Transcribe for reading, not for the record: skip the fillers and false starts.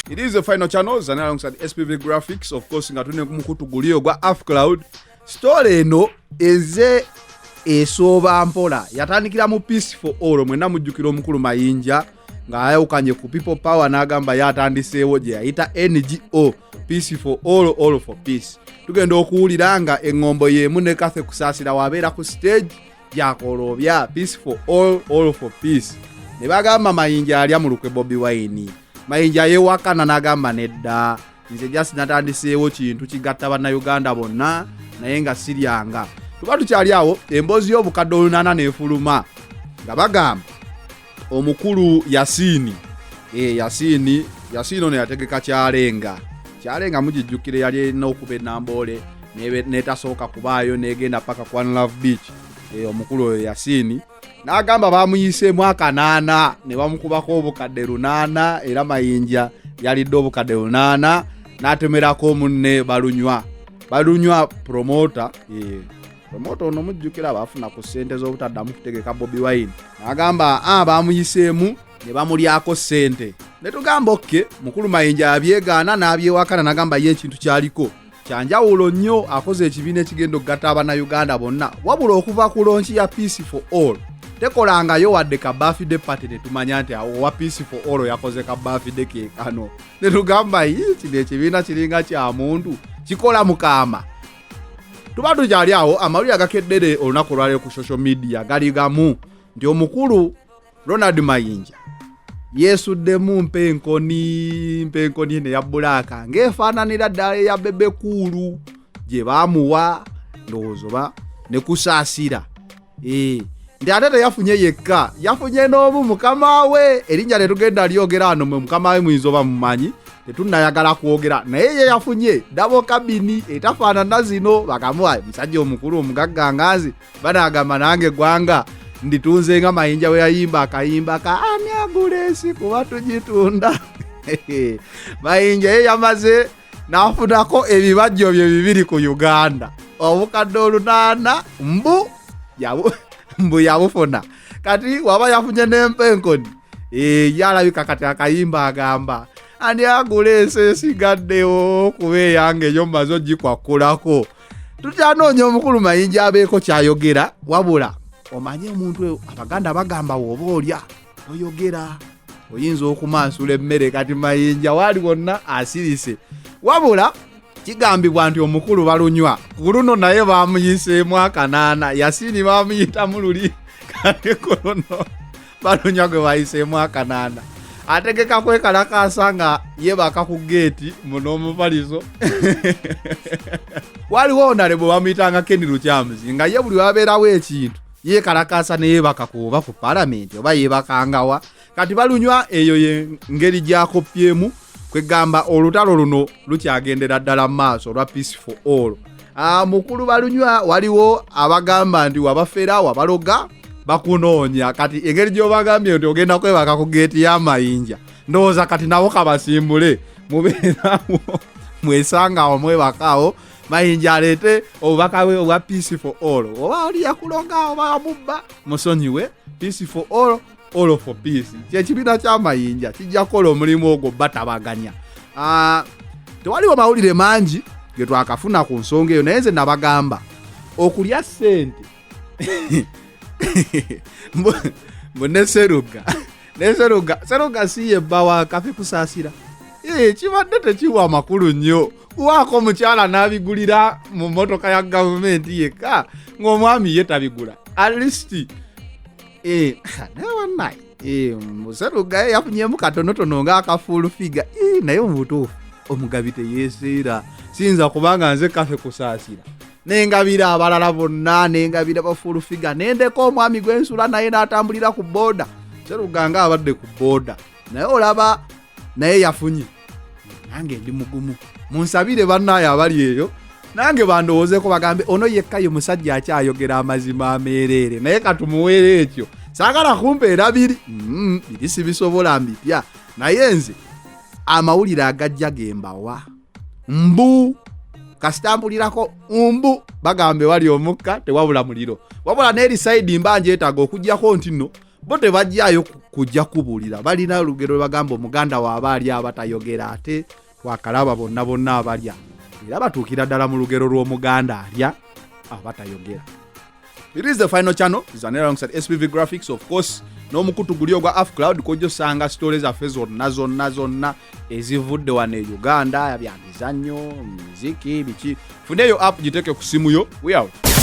It is the final channels and alongside SPV graphics, of course, nga tune kumukutu gulio gwa Afcloud. Story eno eze esoba mpola. Yatandikira mu Peace for All mwenda mujjukira omukulu Mayinja nga ayawukanye ku People Power n'agamba yatandiseewo gye yayita NGO Peace for All, All for Peace. Tugenda okuwulira nga engombo yemu ne Kathe Kusasira wabeera ku stage yakolobya Peace for All, All for Peace. Ne bagamba Mayinja alya mu lukwe Bobi Wine. Mayinja yewakana n'agamba nedda. Nze just natandiseewo kintu kigatta bannayuganda bonna naye nga siryanga. Tuba tukyali awo emboozi y'obukadde 8 n'efuluma nga bagamba omukulu Yasini. Yasini ono yategeka Kyalenga mujijjukire yali n'okuba Namboole netasooka kubaayo negenda paka ku One Love Beach. Omukulu Yasini n'agamba bamuyiseemu akanaana ne bamukubako obukadde 8 era Mayinja yalidde obukadde 8 n'atemerako munne balunywa promoter. Promoter ono mujjukira bafuna ku ssente z'obutaddamu kutegeka Bobi Wine. N'agamba bamuyiseemu ne bamulyako ssente. Ne tugamba okke mukulu Mayinja abyegaana n'abyewakana n'agamba ye ekintu kyaliko kyanjawulo nnyo akoze ekibiina ekigenda okugatta Abannayuganda bonna wabula okuva ku lonchi ya Peace for All tekolangayo wadde ka birthday party tetumanya nti awo wa Peace for All yakoze ka birthday ke kano. Ne tugamba kino ekibiina kiringa kya muntu kikola mukama. Tuba tukyali awo amawulire agakeddere olunaku lwaleero ku social media gali gamu nti omukulu Ronald Mayinja yesuddemu mpenkoni ne ya bulaka ng'efaananira ddala ya Bebe kulu gye baamuwa ndowoozo ne Kusasira. Ndi ate teyafunye yekka, yafunye n'omu mukama we erinnya tetugenda lyogera ano mwe mukama we muyinza oba mumanyi tetunnayagala kwogera naye ye yafunye dabo kabini etafaanana zino bakamuwa musajja omukulu omugagga ngazi banagamba nange gwanga nditunze nga Mayinja we yayimba akayimba ka ani agulesi kuba tugitunda. Mayinja ye yamaze n'afunako ebibajjo bye 2 ku Uganda obukadde 8 mbu yabufuna kati waba yafunye n'empenkoni yalabika kati akayimba agamba ani agulesi esigaddewo kuba eyange eyo mmaze ogikwakulako. Tutyanoonya omukulu Mayinja abeeko kyayogera wabula omanye omuntu Abaganda bagamba woba olya oyogera oyinza okumansula emmere kati Mayinja wali wonna asirise wabula kigambibwa nti omukulu balunywa ku luno naye bamuyiseemu akanaana Yasini bamuyita mululi kati ku luno balunywa gwe bayiseemu akanaana ategeka kwekalakaasa nga yebaka ku geeti muno omupalizo. Waliwo onale bwe bamuyitanga Ken Lukyamuzi nga ye buli wabeerawo ekintu yekalakaasa ne yebaka kuba ku palamenti oba yebakangawa kati balunywa eyo ye ngeri gyakopyemu kwegamba olutalo luno lukyagendera ddala mu maaso olwa Peace for All. Mukulu balunywa waliwo abagamba nti wabafera wabaloga bakunoonya kati engeri gy'obagambye nti ogenda kwebaka ku geeti ya Mayinja ndowooza kati nabo kabasimbule mubeerawo mwesangawo mwebakawo Mayinja aleete obubaka bwe obwa Peace for All oba oli yakulonga oba amubba musonyiwe Peace for All, All for Peace kyekibiina kya Mayinja kijja kukola omulimu ogwo batabaganya. Tewaliwo mawulire mangi ge twakafuna ku nsonga eyo naye nze nabagamba okulya ssente mbone Seruga si ye bbawa Kathe Kusasira kibadde tekiwa amakulu nnyo kuwaako mukyala n'abigulira mu motoka ya gavumenti yekka ng'omwami ye tabigula at least naye Seruga yafunyemu katonotono ng'akafuulu figa naye omubutuufu omugabi teyeeseera siyinza kubanga nze Kathe Kusasira nengabira abalala bonna nengabira bafuulu figa nendeko omwami gwensula naye n'atambulira ku booda Seruga nga abadde ku booda naye olaba naye yafunye nange ndi mugumu munsabire bannaye abali eyo nange bandowoozeko bagambe ono yekka ye musajja akyayogera amazima ameereere naye katumuweera ekyo saagala kumpeera biri sibisobola mbipya naye nze amawulire agajja gembawa mbu kasitambulirako bagambe wali omukka tewabula muliro wabula n'eri side mbanje etaga okujjako nti nno bo tebajjayo kujja kubulira balina olugero bagamba omuganda waabali abatayogera ate wakalaba bonna abalya era batuukira ddala mu lugero lw'omuganda alya abatayogera. It is the final channel. Zanera alongside SPV Graphics, of course. N'omukutu guli ogwa Afcloud kojjo sanga stories affe zonna ezivudde wano e Uganda, bya mizannyo, muziki, biki. Funeyo app giteke ku simu yo. We out.